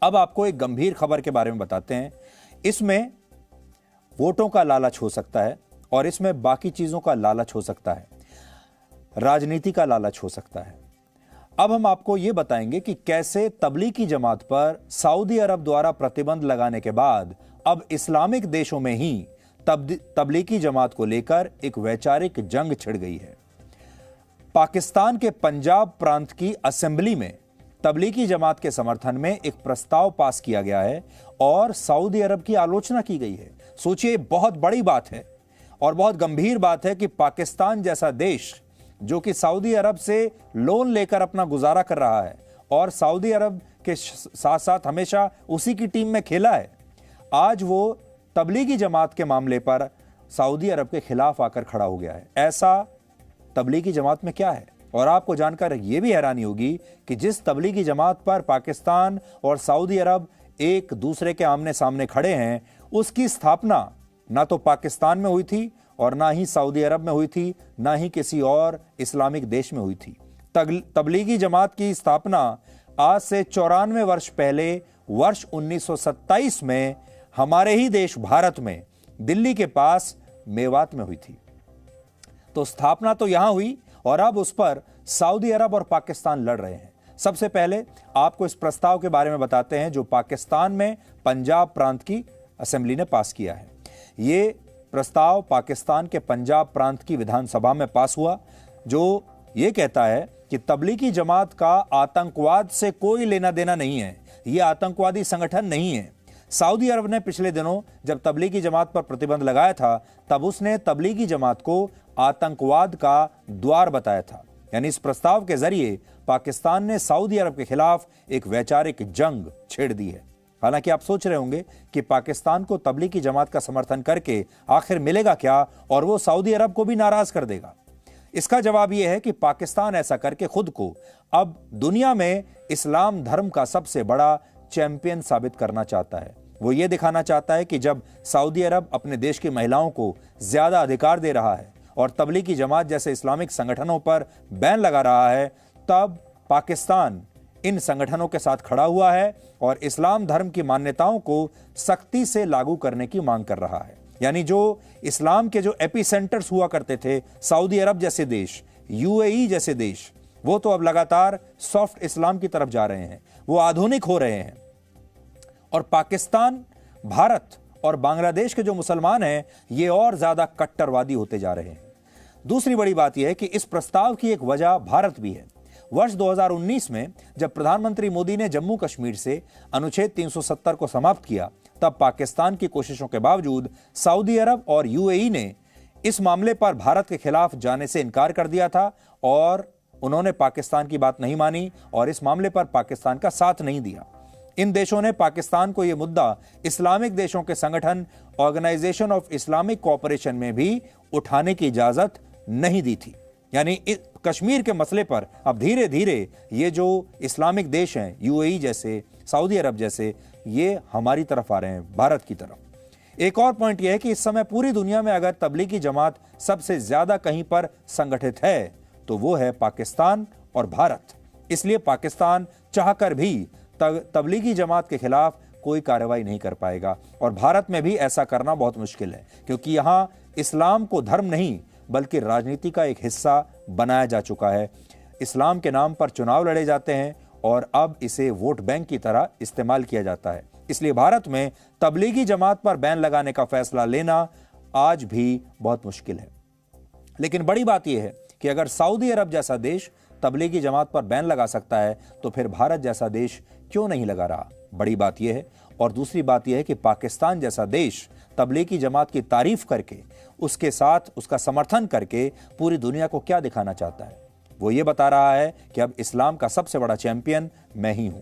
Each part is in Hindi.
अब आपको एक गंभीर खबर के बारे में बताते हैं। इसमें वोटों का लालच हो सकता है और इसमें बाकी चीजों का लालच हो सकता है, राजनीति का लालच हो सकता है। अब हम आपको यह बताएंगे कि कैसे तबलीगी जमात पर सऊदी अरब द्वारा प्रतिबंध लगाने के बाद अब इस्लामिक देशों में ही तबलीगी जमात को लेकर एक वैचारिक जंग छिड़ गई है। पाकिस्तान के पंजाब प्रांत की असेंबली में तबलीगी जमात के समर्थन में एक प्रस्ताव पास किया गया है और सऊदी अरब की आलोचना की गई है। सोचिए, बहुत बड़ी बात है और बहुत गंभीर बात है कि पाकिस्तान जैसा देश जो कि सऊदी अरब से लोन लेकर अपना गुजारा कर रहा है और सऊदी अरब के साथ साथ हमेशा उसी की टीम में खेला है, आज वो तबलीगी जमात के मामले पर सऊदी अरब के खिलाफ आकर खड़ा हो गया है। ऐसा तबलीगी जमात में क्या है? और आपको जानकर यह भी हैरानी होगी कि जिस तबलीगी जमात पर पाकिस्तान और सऊदी अरब एक दूसरे के आमने सामने खड़े हैं, उसकी स्थापना ना तो पाकिस्तान में हुई थी और ना ही सऊदी अरब में हुई थी, ना ही किसी और इस्लामिक देश में हुई थी। तबलीगी जमात की स्थापना आज से 94 वर्ष पहले वर्ष 1927 में हमारे ही देश भारत में दिल्ली के पास मेवात में हुई थी। तो स्थापना तो यहां हुई और अब उस पर सऊदी अरब और पाकिस्तान लड़ रहे हैं। सबसे पहले आपको इस प्रस्ताव के बारे में बताते हैं जो पाकिस्तान में पंजाब प्रांत की असेंबली ने पास किया है। यह प्रस्ताव पाकिस्तान के पंजाब प्रांत की विधानसभा में पास हुआ, जो यह कहता है कि तबलीगी जमात का आतंकवाद से कोई लेना देना नहीं है, यह आतंकवादी संगठन नहीं है। सऊदी अरब ने पिछले दिनों जब तबलीगी जमात पर प्रतिबंध लगाया था, तब उसने तबलीगी जमात को आतंकवाद का द्वार बताया था। यानी इस प्रस्ताव के जरिए पाकिस्तान ने सऊदी अरब के खिलाफ एक वैचारिक जंग छेड़ दी है। हालांकि आप सोच रहे होंगे कि पाकिस्तान को तबलीगी जमात का समर्थन करके आखिर मिलेगा क्या और वो सऊदी अरब को भी नाराज कर देगा। इसका जवाब यह है कि पाकिस्तान ऐसा करके खुद को अब दुनिया में इस्लाम धर्म का सबसे बड़ा चैंपियन साबित करना चाहता है। वो ये दिखाना चाहता है कि जब सऊदी अरब अपने देश की महिलाओं को ज्यादा अधिकार दे रहा है और तबलीगी जमात जैसे इस्लामिक संगठनों पर बैन लगा रहा है, तब पाकिस्तान इन संगठनों के साथ खड़ा हुआ है और इस्लाम धर्म की मान्यताओं को सख्ती से लागू करने की मांग कर रहा है। यानी जो इस्लाम के जो एपिसेंटर्स हुआ करते थे, सऊदी अरब जैसे देश, यूएई जैसे देश, वो तो अब लगातार सॉफ्ट इस्लाम की तरफ जा रहे हैं, वो आधुनिक हो रहे हैं। और पाकिस्तान, भारत और बांग्लादेश के जो मुसलमान हैं, ये और ज्यादा कट्टरवादी होते जा रहे हैं। दूसरी बड़ी बात यह है कि इस प्रस्ताव की एक वजह भारत भी है। वर्ष 2019 में जब प्रधानमंत्री मोदी ने जम्मू कश्मीर से अनुच्छेद 370 को समाप्त किया, तब पाकिस्तान की कोशिशों के बावजूद सऊदी अरब और यूएई ने इस मामले पर भारत के खिलाफ जाने से इनकार कर दिया था और उन्होंने पाकिस्तान की बात नहीं मानी और इस मामले पर पाकिस्तान का साथ नहीं दिया। इन देशों ने पाकिस्तान को यह मुद्दा इस्लामिक देशों के संगठन ऑर्गेनाइजेशन ऑफ इस्लामिक कोऑपरेशन में भी उठाने की इजाजत नहीं दी थी। यानी कश्मीर के मसले पर अब धीरे धीरे ये जो इस्लामिक देश हैं, यूएई जैसे, सऊदी अरब जैसे, ये हमारी तरफ आ रहे हैं, भारत की तरफ। एक और पॉइंट यह है कि इस समय पूरी दुनिया में अगर तबलीगी जमात सबसे ज्यादा कहीं पर संगठित है तो वो है पाकिस्तान और भारत। इसलिए पाकिस्तान चाहकर भी तबलीगी जमात के खिलाफ कोई कार्रवाई नहीं कर पाएगा और भारत में भी ऐसा करना बहुत मुश्किल है, क्योंकि यहां इस्लाम को धर्म नहीं बल्कि राजनीति का एक हिस्सा बनाया जा चुका है। इस्लाम के नाम पर चुनाव लड़े जाते हैं और अब इसे वोट बैंक की तरह इस्तेमाल किया जाता है। इसलिए भारत में तबलीगी जमात पर बैन लगाने का फैसला लेना आज भी बहुत मुश्किल है। लेकिन बड़ी बात यह है कि अगर सऊदी अरब जैसा देश तबलीगी जमात पर बैन लगा सकता है तो फिर भारत जैसा देश क्यों नहीं लगा रहा? बड़ी बात यह है। और दूसरी बात यह है कि पाकिस्तान जैसा देश तबलीगी जमात की तारीफ करके, उसके साथ उसका समर्थन करके पूरी दुनिया को क्या दिखाना चाहता है? वो ये बता रहा है कि अब इस्लाम का सबसे बड़ा चैंपियन मैं ही हूं।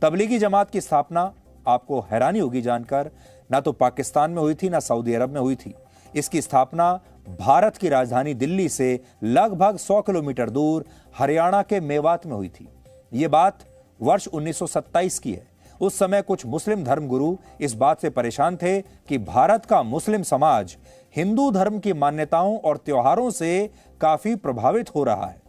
तबलीगी जमात की स्थापना, आपको हैरानी होगी जानकर, ना तो पाकिस्तान में हुई थी ना सऊदी अरब में हुई थी। इसकी स्थापना भारत की राजधानी दिल्ली से लगभग 100 किलोमीटर दूर हरियाणा के मेवात में हुई थी। ये बात वर्ष 1927 की है। उस समय कुछ मुस्लिम धर्मगुरु इस बात से परेशान थे कि भारत का मुस्लिम समाज हिंदू धर्म की मान्यताओं और त्योहारों से काफी प्रभावित हो रहा है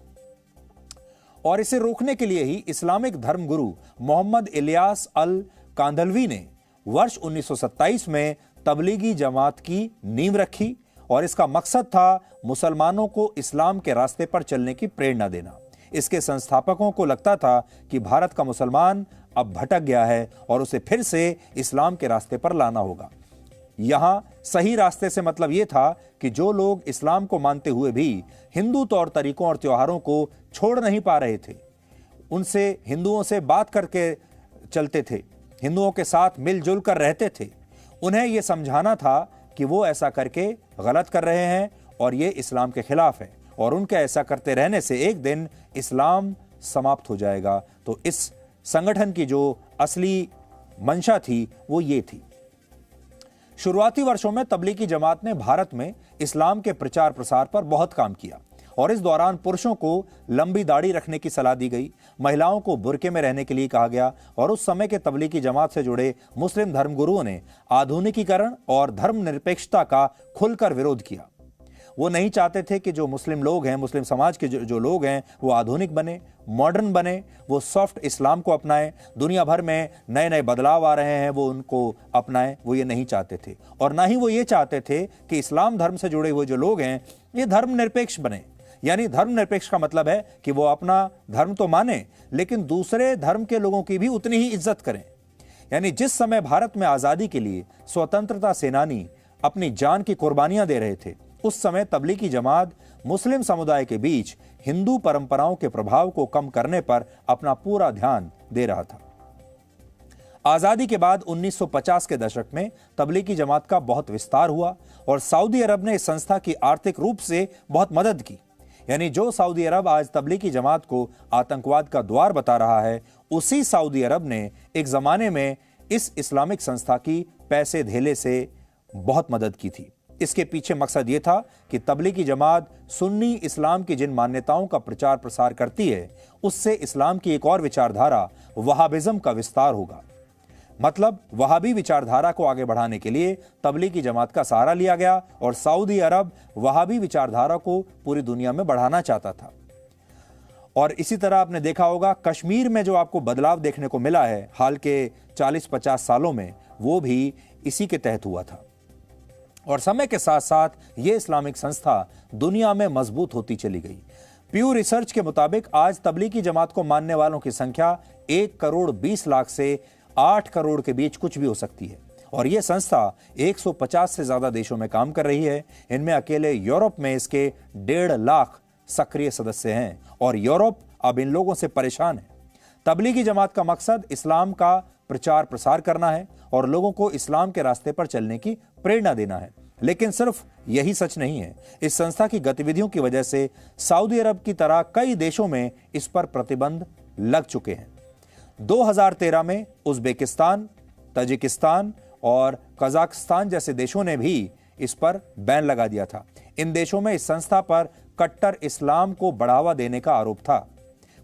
और इसे रोकने के लिए ही इस्लामिक धर्मगुरु मोहम्मद इलियास अल कांधलवी ने वर्ष 1927 में तबलीगी जमात की नींव रखी और इसका मकसद था मुसलमानों को इस्लाम के रास्ते पर चलने की प्रेरणा देना। इसके संस्थापकों को लगता था कि भारत का मुसलमान अब भटक गया है और उसे फिर से इस्लाम के रास्ते पर लाना होगा। यहां सही रास्ते से मतलब यह था कि जो लोग इस्लाम को मानते हुए भी हिंदू तौर तरीकों और त्योहारों को छोड़ नहीं पा रहे थे, उनसे हिंदुओं से बात करके चलते थे, हिंदुओं के साथ मिलजुल कर रहते थे, उन्हें यह समझाना था कि वो ऐसा करके गलत कर रहे हैं और ये इस्लाम के खिलाफ है और उनके ऐसा करते रहने से एक दिन इस्लाम समाप्त हो जाएगा। तो इस संगठन की जो असली मंशा थी वो ये थी। शुरुआती वर्षों में तबलीगी जमात ने भारत में इस्लाम के प्रचार प्रसार पर बहुत काम किया और इस दौरान पुरुषों को लंबी दाढ़ी रखने की सलाह दी गई, महिलाओं को बुर्के में रहने के लिए कहा गया और उस समय के तबलीगी जमात से जुड़े मुस्लिम धर्मगुरुओं ने आधुनिकीकरण और धर्मनिरपेक्षता का खुलकर विरोध किया। वो नहीं चाहते थे कि जो मुस्लिम लोग हैं, मुस्लिम समाज के जो लोग हैं, वो आधुनिक बने, मॉडर्न बने, वो सॉफ्ट इस्लाम को अपनाएं, दुनिया भर में नए नए बदलाव आ रहे हैं वो उनको अपनाएं, वो ये नहीं चाहते थे। और ना ही वो ये चाहते थे कि इस्लाम धर्म से जुड़े हुए जो लोग हैं ये धर्मनिरपेक्ष बने। यानी धर्मनिरपेक्ष का मतलब है कि वो अपना धर्म तो माने लेकिन दूसरे धर्म के लोगों की भी उतनी ही इज्जत करें। यानी जिस समय भारत में आजादी के लिए स्वतंत्रता सेनानी अपनी जान की कुर्बानियां दे रहे थे, उस समय तबलीगी जमात मुस्लिम समुदाय के बीच हिंदू परंपराओं के प्रभाव को कम करने पर अपना पूरा ध्यान दे रहा था। आजादी के बाद 1950 के दशक में तबलीगी जमात का बहुत विस्तार हुआ और सऊदी अरब ने इस संस्था की आर्थिक रूप से बहुत मदद की। यानी जो सऊदी अरब आज तबलीगी जमात को आतंकवाद का द्वार बता रहा है, उसी सऊदी अरब ने एक जमाने में इस इस्लामिक संस्था की पैसे धेले से बहुत मदद की थी। इसके पीछे मकसद यह था कि तबलीगी जमात सुन्नी इस्लाम की जिन मान्यताओं का प्रचार प्रसार करती है, उससे इस्लाम की एक और विचारधारा वहाबिज्म का विस्तार होगा। मतलब वहाबी विचारधारा को आगे बढ़ाने के लिए तबलीगी जमात का सहारा लिया गया और सऊदी अरब वहाबी विचारधारा को पूरी दुनिया में बढ़ाना चाहता था। और इसी तरह आपने देखा होगा कश्मीर में जो आपको बदलाव देखने को मिला है हाल के 40-50 सालों में, वो भी इसी के तहत हुआ था। और समय के साथ साथ ये इस्लामिक संस्था दुनिया में मजबूत होती चली गई। प्यू रिसर्च के मुताबिक आज तबलीगी जमात को मानने वालों की संख्या 1 करोड़ 20 लाख से 8 करोड़ के बीच कुछ भी हो सकती है और यह संस्था 150 से ज्यादा देशों में काम कर रही है। इनमें अकेले यूरोप में इसके 1.5 लाख सक्रिय सदस्य हैं और यूरोप अब इन लोगों से परेशान है। तबलीगी जमात का मकसद इस्लाम का प्रचार प्रसार करना है और लोगों को इस्लाम के रास्ते पर चलने की प्रेरणा देना है। लेकिन सिर्फ यही सच नहीं है। इस संस्था की गतिविधियों की वजह से सऊदी अरब की तरह कई देशों में इस पर प्रतिबंध लग चुके हैं। 2013 में उज्बेकिस्तान, ताजिकिस्तान और कजाकिस्तान जैसे देशों ने भी इस पर बैन लगा दिया था। इन देशों में इस संस्था पर कट्टर इस्लाम को बढ़ावा देने का आरोप था।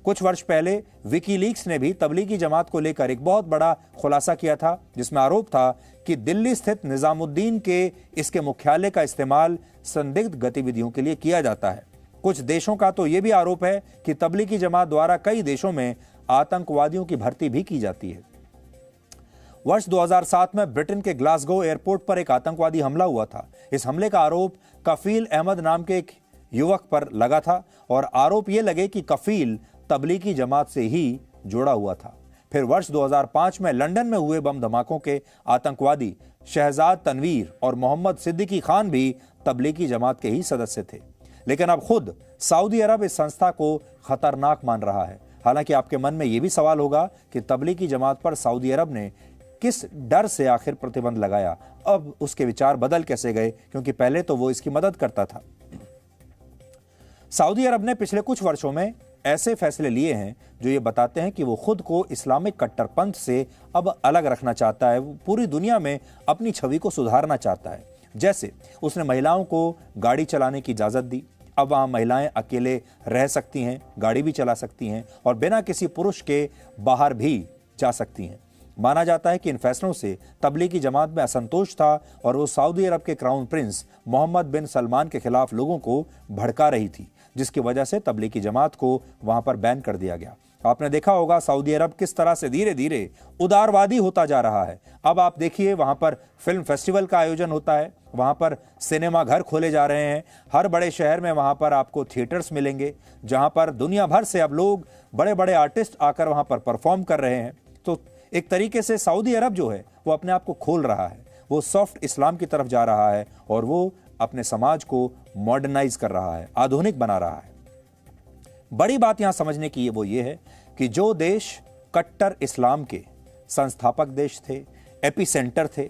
कुछ वर्ष पहले विकीलीक्स ने भी तबलीगी जमात को लेकर एक बहुत बड़ा खुलासा किया था, जिसमें आरोप था कि दिल्ली स्थित निजामुद्दीन के इसके मुख्यालय का इस्तेमाल संदिग्ध गतिविधियों के लिए किया जाता है। कुछ देशों का तो यह भी आरोप है कि तबलीगी जमात द्वारा कई देशों में आतंकवादियों की भर्ती भी की जाती है। वर्ष 2007 में ब्रिटेन के ग्लासगो एयरपोर्ट पर एक आतंकवादी हमला हुआ था। इस हमले का आरोप कफील अहमद नाम के एक युवक पर लगा था और आरोप यह लगे कि कफील तबलीगी जमात से ही जुड़ा हुआ था। फिर वर्ष 2005 में लंदन में हुए बम धमाकों के आतंकवादी शहजाद तनवीर और मोहम्मद सिद्दीकी खान भी तबलीगी जमात के ही सदस्य थे। लेकिन अब खुद सऊदी अरब इस संस्था को खतरनाक मान रहा है। हालांकि आपके मन में यह भी सवाल होगा कि तबलीगी जमात पर सऊदी अरब ने किस डर से आखिर प्रतिबंध लगाया, अब उसके विचार बदल कैसे गए, क्योंकि पहले तो वो इसकी मदद करता था। सऊदी अरब ने पिछले कुछ वर्षों में ऐसे फैसले लिए हैं जो ये बताते हैं कि वो खुद को इस्लामिक कट्टरपंथ से अब अलग रखना चाहता है। वो पूरी दुनिया में अपनी छवि को सुधारना चाहता है। जैसे उसने महिलाओं को गाड़ी चलाने की इजाजत दी। अब वहां महिलाएं अकेले रह सकती हैं, गाड़ी भी चला सकती हैं और बिना किसी पुरुष के बाहर भी जा सकती हैं। माना जाता है कि इन फैसलों से तबलीगी जमात में असंतोष था और वो सऊदी अरब के क्राउन प्रिंस मोहम्मद बिन सलमान के खिलाफ लोगों को भड़का रही थी, जिसकी वजह से तबलीगी जमात को वहां पर बैन कर दिया गया। आपने देखा होगा सऊदी अरब किस तरह से धीरे धीरे उदारवादी होता जा रहा है। अब आप देखिए वहां पर फिल्म फेस्टिवल का आयोजन होता है, वहां पर सिनेमा घर खोले जा रहे हैं, हर बड़े शहर में वहां पर आपको थिएटर्स मिलेंगे जहां पर दुनिया भर से अब लोग, बड़े बड़े आर्टिस्ट आकर वहां पर परफॉर्म कर रहे हैं। तो एक तरीके से सऊदी अरब जो है वो अपने आप को खोल रहा है, वो सॉफ्ट इस्लाम की तरफ जा रहा है और वो अपने समाज को मॉडर्नाइज कर रहा है, आधुनिक बना रहा है। बड़ी बात यहां समझने की वो ये है कि जो देश कट्टर इस्लाम के संस्थापक देश थे, एपिसेंटर थे,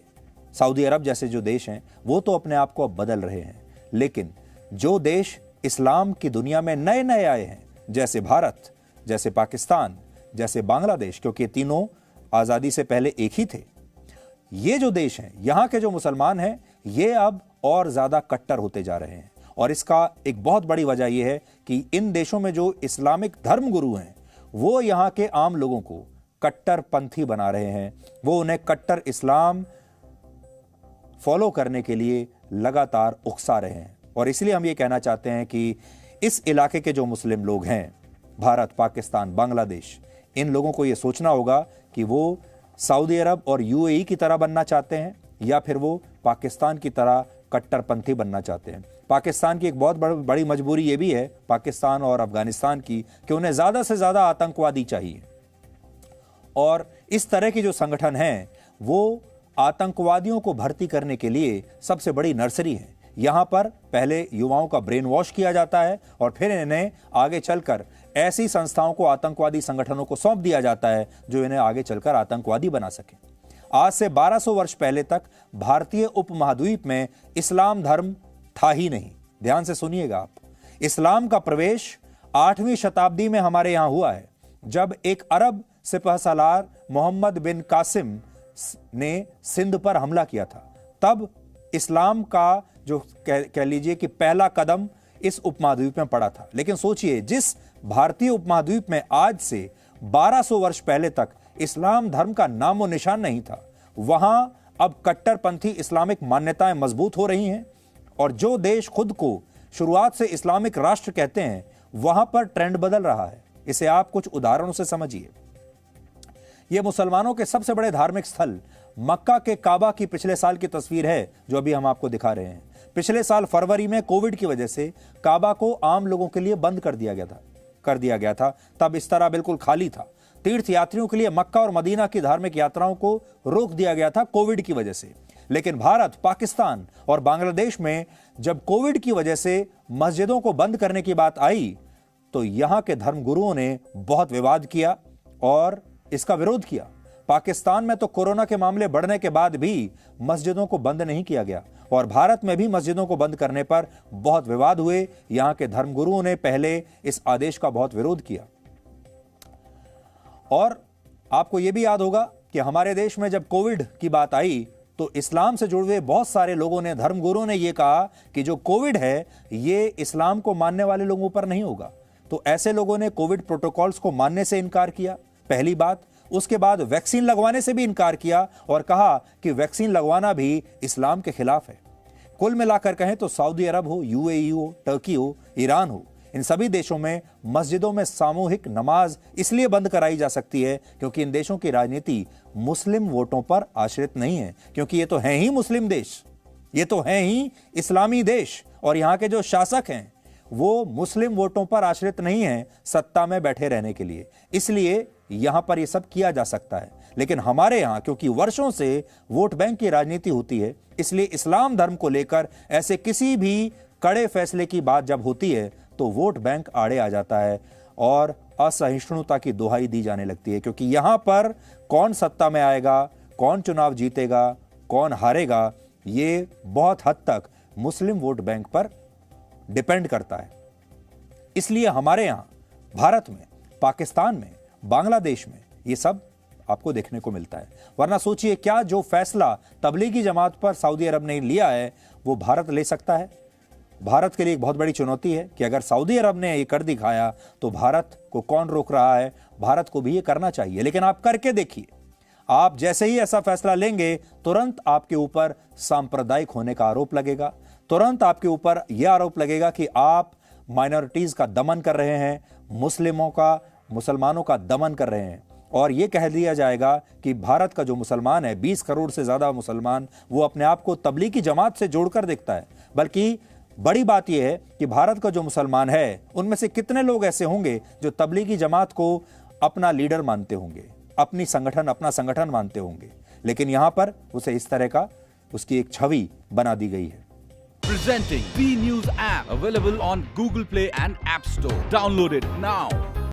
सऊदी अरब जैसे जो देश हैं, वो तो अपने आप को अब बदल रहे हैं। लेकिन जो देश इस्लाम की दुनिया में नए नए आए हैं, जैसे भारत, जैसे पाकिस्तान, जैसे बांग्लादेश, क्योंकि ये तीनों आज़ादी से पहले एक ही थे, ये जो देश हैं, यहाँ के जो मुसलमान हैं, ये अब और ज़्यादा कट्टर होते जा रहे हैं। और इसका एक बहुत बड़ी वजह यह है कि इन देशों में जो इस्लामिक धर्मगुरु हैं वो यहाँ के आम लोगों को कट्टरपंथी बना रहे हैं, वो उन्हें कट्टर इस्लाम फॉलो करने के लिए लगातार उकसा रहे हैं। और इसलिए हम ये कहना चाहते हैं कि इस इलाके के जो मुस्लिम लोग हैं, भारत, पाकिस्तान, बांग्लादेश, इन लोगों को ये सोचना होगा कि वो सऊदी अरब और यूएई की तरह बनना चाहते हैं या फिर वो पाकिस्तान की तरह कट्टरपंथी बनना चाहते हैं। पाकिस्तान की एक बहुत बड़ी मजबूरी ये भी है, पाकिस्तान और अफगानिस्तान की, कि उन्हें ज़्यादा से ज़्यादा आतंकवादी चाहिए। और इस तरह की जो संगठन हैं वो आतंकवादियों को भर्ती करने के लिए सबसे बड़ी नर्सरी है। यहाँ पर पहले युवाओं का ब्रेन वॉश किया जाता है और फिर इन्हें आगे चलकर ऐसी संस्थाओं को, आतंकवादी संगठनों को सौंप दिया जाता है जो इन्हें आगे चलकर आतंकवादी बना सके। आज से 1200 वर्ष पहले तक भारतीय उपमहाद्वीप में इस्लाम धर्म था ही नहीं। ध्यान से सुनिएगा आप, इस्लाम का प्रवेश 8वीं शताब्दी में हमारे यहां हुआ है, जब एक अरब सिपहसालार मोहम्मद बिन कासिम ने सिंध पर हमला किया था। तब इस्लाम का जो कह लीजिए कि पहला कदम इस उपमहाद्वीप में पड़ा था। लेकिन सोचिए, जिस भारतीय उपमहाद्वीप में आज से 1200 वर्ष पहले तक इस्लाम धर्म का नामो निशान नहीं था, वहां अब कट्टरपंथी इस्लामिक मान्यताएं मजबूत हो रही हैं। और जो देश खुद को शुरुआत से इस्लामिक राष्ट्र कहते हैं, वहां पर ट्रेंड बदल रहा है। इसे आप कुछ उदाहरणों से समझिए। यह मुसलमानों के सबसे बड़े धार्मिक स्थल मक्का के काबा की पिछले साल की तस्वीर है, जो अभी हम आपको दिखा रहे हैं। पिछले साल फरवरी में कोविड की वजह से काबा को आम लोगों के लिए बंद कर दिया गया था। तब इस तरह बिल्कुल खाली था। तीर्थ यात्रियों के लिए मक्का और मदीना की धार्मिक यात्राओं को रोक दिया गया था कोविड की वजह से। लेकिन भारत, पाकिस्तान और बांग्लादेश में जब कोविड की वजह से मस्जिदों को बंद करने की बात आई, तो यहां के धर्मगुरुओं ने बहुत विवाद किया और इसका विरोध किया। पाकिस्तान में तो कोरोना के मामले बढ़ने के बाद भी मस्जिदों को बंद नहीं किया गया और भारत में भी मस्जिदों को बंद करने पर बहुत विवाद हुए। यहां के धर्मगुरुओं ने पहले इस आदेश का बहुत विरोध किया। और आपको यह भी याद होगा कि हमारे देश में जब कोविड की बात आई तो इस्लाम से जुड़े हुए बहुत सारे लोगों ने, धर्मगुरुओं ने यह कहा कि जो कोविड है ये इस्लाम को मानने वाले लोगों पर नहीं होगा। तो ऐसे लोगों ने कोविड प्रोटोकॉल्स को मानने से इनकार किया, पहली बात। उसके बाद वैक्सीन लगवाने से भी इनकार किया और कहा कि वैक्सीन लगवाना भी इस्लाम के खिलाफ है। कुल मिलाकर कहें तो सऊदी अरब हो, यूएई हो, टर्की हो, ईरान हो, इन सभी देशों में मस्जिदों में सामूहिक नमाज इसलिए बंद कराई जा सकती है क्योंकि इन देशों की राजनीति मुस्लिम वोटों पर आश्रित नहीं है। क्योंकि ये तो हैं ही मुस्लिम देश, ये तो हैं ही इस्लामी देश, और यहाँ के जो शासक हैं वो मुस्लिम वोटों पर आश्रित नहीं हैं सत्ता में बैठे रहने के लिए। इसलिए यहां पर यह सब किया जा सकता है। लेकिन हमारे यहां क्योंकि वर्षों से वोट बैंक की राजनीति होती है, इसलिए इस्लाम धर्म को लेकर ऐसे किसी भी कड़े फैसले की बात जब होती है तो वोट बैंक आड़े आ जाता है और असहिष्णुता की दुहाई दी जाने लगती है। क्योंकि यहां पर कौन सत्ता में आएगा, कौन चुनाव जीतेगा, कौन हारेगा, ये बहुत हद तक मुस्लिम वोट बैंक पर डिपेंड करता है। इसलिए हमारे यहां भारत में, पाकिस्तान में, बांग्लादेश में ये सब आपको देखने को मिलता है। वरना सोचिए, क्या जो फैसला तबलीगी जमात पर सऊदी अरब ने लिया है वो भारत ले सकता है? भारत के लिए एक बहुत बड़ी चुनौती है कि अगर सऊदी अरब ने ये कर दिखाया तो भारत को कौन रोक रहा है? भारत को भी ये करना चाहिए। लेकिन आप करके देखिए, आप जैसे ही ऐसा फैसला लेंगे तुरंत आपके ऊपर सांप्रदायिक होने का आरोप लगेगा, तुरंत आपके ऊपर यह आरोप लगेगा कि आप माइनॉरिटीज का दमन कर रहे हैं, मुस्लिमों का मुसलमानों का दमन कर रहे हैं। और यह कह दिया जाएगा कि भारत का जो मुसलमान है, 20 करोड़ से ज्यादा मुसलमान, वो अपने आप को तबलीगी जमात से जोड़कर देखता है। बल्कि बड़ी बात यह है कि भारत का जो मुसलमान है, उनमें से कितने लोग ऐसे होंगे जो तबलीगी जमात को अपना लीडर मानते होंगे, अपना संगठन मानते होंगे। लेकिन यहां पर उसे इस तरह का उसकी एक छवि बना दी गई है। Presenting V News app, available on Google Play and App Store. Download it now.